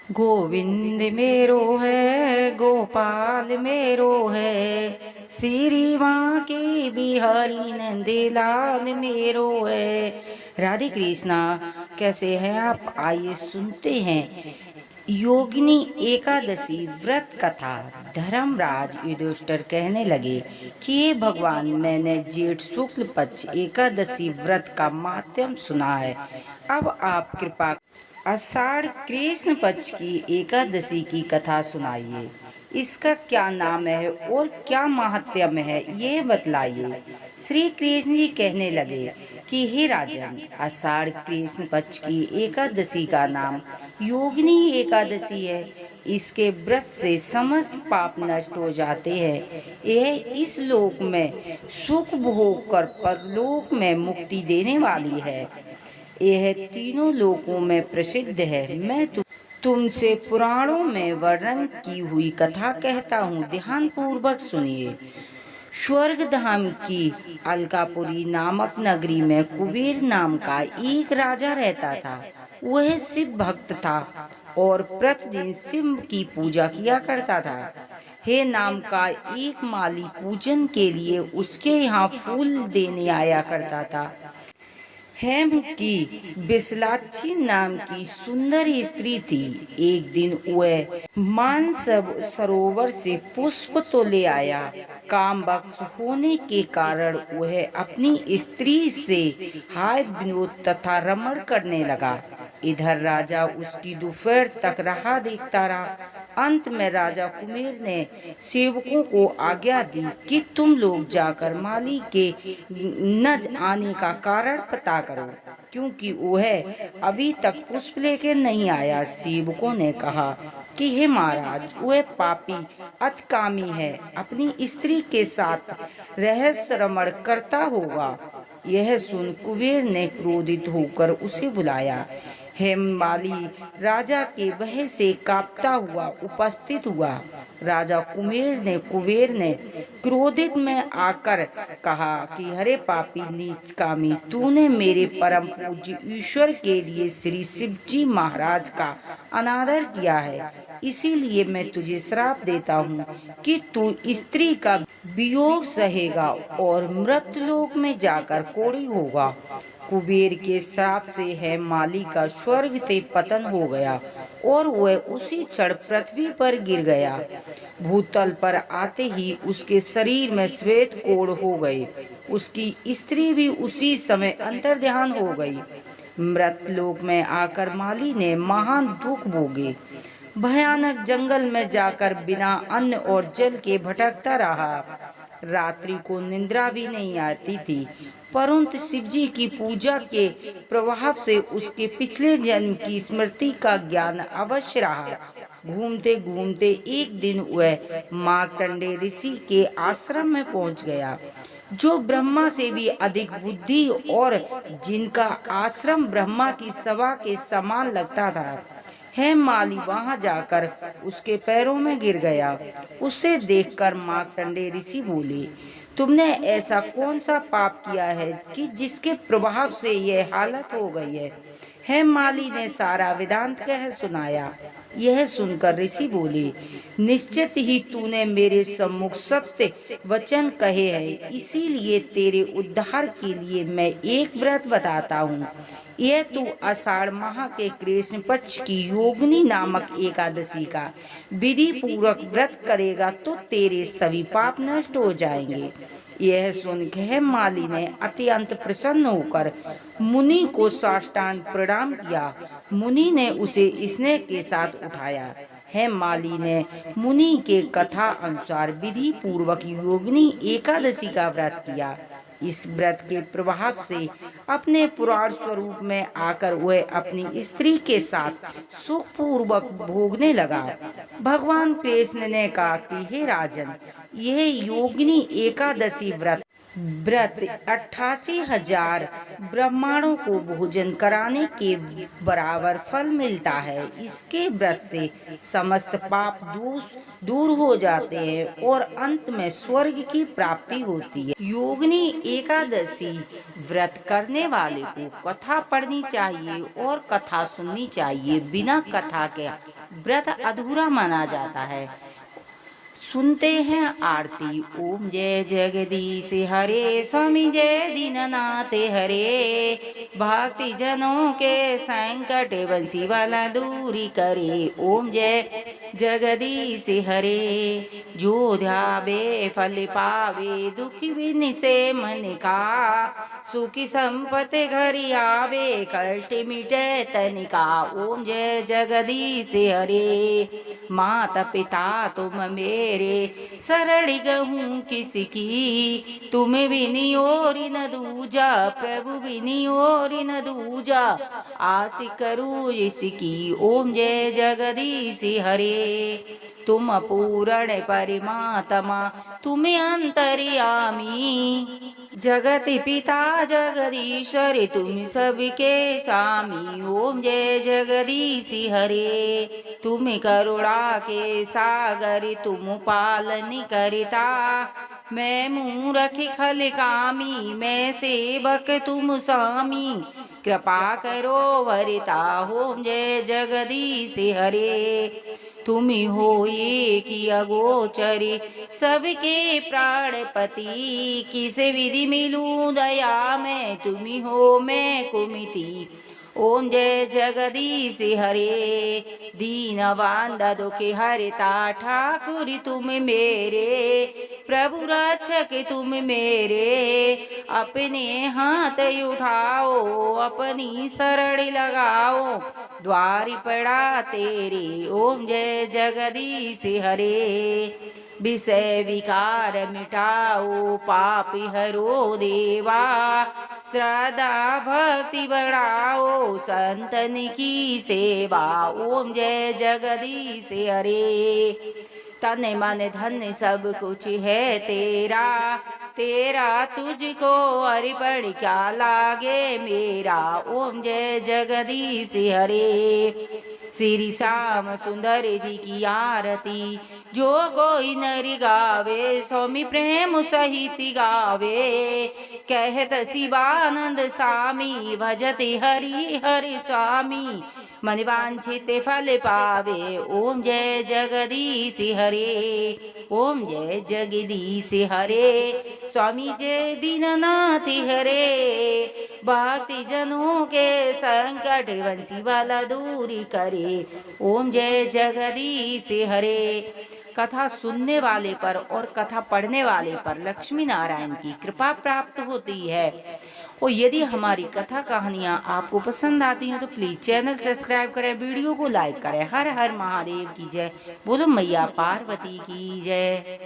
गोविंद मेरो है, गोपाल मेरो है, श्री बांके बिहारी नंदलाल मेरो है। राधे कृष्णा, कैसे हैं आप? आइए सुनते हैं योगिनी एकादशी व्रत कथा। धर्मराज युधिष्ठिर कहने लगे कि हे भगवान, मैंने जेठ शुक्ल पक्ष एकादशी व्रत का माध्यम सुना है। अब आप कृपा आषाढ़ कृष्ण पक्ष की एकादशी की कथा सुनाइए। इसका क्या नाम है और क्या महात्म्य है, ये बतलाइए। श्री कृष्ण जी कहने लगे कि हे राजन, आषाढ़ कृष्ण पक्ष की एकादशी का नाम योगिनी एकादशी है। इसके व्रत से समस्त पाप नष्ट हो जाते हैं। यह इस लोक में सुख भोग कर परलोक में मुक्ति देने वाली है। यह तीनों लोकों में प्रसिद्ध है। मैं तुमसे पुराणों में वर्णन की हुई कथा कहता हूँ, ध्यान पूर्वक सुनिए। स्वर्ग धाम की अलकापुरी नामक नगरी में कुबेर नाम का एक राजा रहता था। वह शिव भक्त था और प्रतिदिन शिव की पूजा किया करता था। हे नाम का एक माली पूजन के लिए उसके यहाँ फूल देने आया करता था। हेम की बिसलाक्षी नाम की सुंदर स्त्री थी। एक दिन वह मानस सरोवर से पुष्प तो ले आया। काम बख्श होने के कारण वह अपनी स्त्री से हाय विनोद तथा रमण करने लगा। इधर राजा उसकी दोपहर तक राह देखता रहा। अंत में राजा कुबेर ने सेवकों को आज्ञा दी कि तुम लोग जाकर माली के न आने का कारण पता करो, क्योंकि वह अभी तक पुष्प लेकर नहीं आया। सेवकों ने कहा कि हे महाराज, वह पापी अतकामी है, अपनी स्त्री के साथ रहस्य रमण करता होगा। यह सुन कुबेर ने क्रोधित होकर उसे बुलाया। हेममाली राजा के वह से कांपता हुआ उपस्थित हुआ। राजा कुबेर ने क्रोधित में आकर कहा कि हरे पापी नीचकामी, तूने मेरे परम पूज्य ईश्वर के लिए श्री शिवजी महाराज का अनादर किया है। इसीलिए मैं तुझे श्राप देता हूँ कि तू स्त्री का वियोग सहेगा और मृत्युलोक में जाकर कोढ़ी होगा। कुबेर के श्राप से है माली का स्वर्ग से पतन हो गया और वह उसी क्षण पृथ्वी पर गिर गया। भूतल पर आते ही उसके शरीर में श्वेत कोढ़ हो गए। उसकी स्त्री भी उसी समय अंतर्ध्यान हो गई। मृतलोक में आकर माली ने महान दुख भोगे। भयानक जंगल में जाकर बिना अन्न और जल के भटकता रहा। रात्रि को निद्रा भी नहीं आती थी, परंतु शिवजी की पूजा के प्रभाव से उसके पिछले जन्म की स्मृति का ज्ञान अवश्य रहा। घूमते घूमते एक दिन वह मार्कंडेय ऋषि के आश्रम में पहुंच गया, जो ब्रह्मा से भी अधिक बुद्धि और जिनका आश्रम ब्रह्मा की सभा के समान लगता था। हेममाली वहां जाकर उसके पैरों में गिर गया। उसे देखकर मार्कंडेय ऋषि बोले, तुमने ऐसा कौन सा पाप किया है कि जिसके प्रभाव से यह हालत हो गई है? हेममाली ने सारा वेदांत कह सुनाया। यह सुनकर ऋषि बोले, निश्चित ही तूने मेरे सम्मुख सत्य वचन कहे हैं, इसीलिए तेरे उद्धार के लिए मैं एक व्रत बताता हूँ। यह तू आषाढ़ माह के कृष्ण पक्ष की योगिनी नामक एकादशी का विधि पूर्वक व्रत करेगा तो तेरे सभी पाप नष्ट हो जाएंगे। यह सुन हेममाली ने अत्यंत प्रसन्न होकर मुनि को साष्टांग प्रणाम किया। मुनि ने उसे स्नेह के साथ उठाया। हेममाली ने मुनि के कथा अनुसार विधि पूर्वक योगिनी एकादशी का व्रत किया। इस व्रत के प्रभाव से अपने पुराण स्वरूप में आकर वह अपनी स्त्री के साथ सुख पूर्वक भोगने लगा। भगवान कृष्ण ने कहा कि हे राजन, यह योगिनी एकादशी व्रत 88,000 ब्राह्मणों को भोजन कराने के बराबर फल मिलता है। इसके व्रत से समस्त पाप दूर हो जाते हैं और अंत में स्वर्ग की प्राप्ति होती है। योगिनी एकादशी व्रत करने वाले को कथा पढ़नी चाहिए और कथा सुननी चाहिए। बिना कथा के व्रत अधूरा माना जाता है। सुनते हैं आरती। ओम जय जगदीश हरे, स्वामी जय दीननाथ हरे, भक्ति जनों के संकट बंसी वाला दूरी करे। ओम जय जगदीश हरे, जो ध्यावे फल पावे, दुखी बिन से मन का, सुखी संपत्ति घर आवे, कष्ट मिटे तनिका। ओम जय जगदीश हरे, माता पिता तुम मेरे, शरण गहूँ किसकी, तुम बिनी और न दूजा, प्रभु बिनी और न दूजा, आस करूँ इसकी। ओम जय जगदीश हरे, तुम पूर्ण परमात्मा, तुम अंतर्यामी, जगत पिता जगदीश्वर, तुम सबके स्वामी। ओम जय जगदीश हरे, तुम करुणा के सागर, तुम पालन करता, मैं मूरख खल कामी, मैं सेवक तुम स्वामी, कृपा करो वरिता। ओम जय जगदीश हरे, तुम हो एक अगोचरी, सबके प्राणपति, किस विधि मिलूं दया में, तुम हो मैं कुमिति। ओम जय जगदीश हरे, दीन बांधा दुखी हरता, ठाकुर तुम मेरे, प्रभु रक्षक तुम मेरे, अपने हाथ उठाओ, अपनी शरण लगाओ, द्वार पड़ा तेरे। ओम जय जगदीश हरे, विषय विकार मिटाओ, पापी हरो देवा, श्रद्धा भक्ति बढ़ाओ, संतन की सेवा। ओम जय जगदीश हरे, तन मन धन सब कुछ है तेरा, तेरा तुझको अर्पण क्या लागे मेरा। ओम जय जगदीश हरे, श्री श्याम सुंदर जी की आरती, जो कोई नर गावे, स्वामी प्रेम सहित गावे, कहत शिवानंद स्वामी, भजते हरि हरि स्वामी, मन वांछित फल पावे। ओम जय जगदीश हरे, ओम जय जगदीश हरे, स्वामी जय दीननाथ हरे, भक्ति जनों के संकट बंसी वाला दूरी करे। ओम जय जगदीश हरे। कथा सुनने वाले पर और कथा पढ़ने वाले पर लक्ष्मी नारायण की कृपा प्राप्त होती है। और यदि हमारी कथा कहानियाँ आपको पसंद आती हैं तो प्लीज़ चैनल सब्सक्राइब करें, वीडियो को लाइक करें। हर हर महादेव की जय। बोलो मैया पार्वती की जय।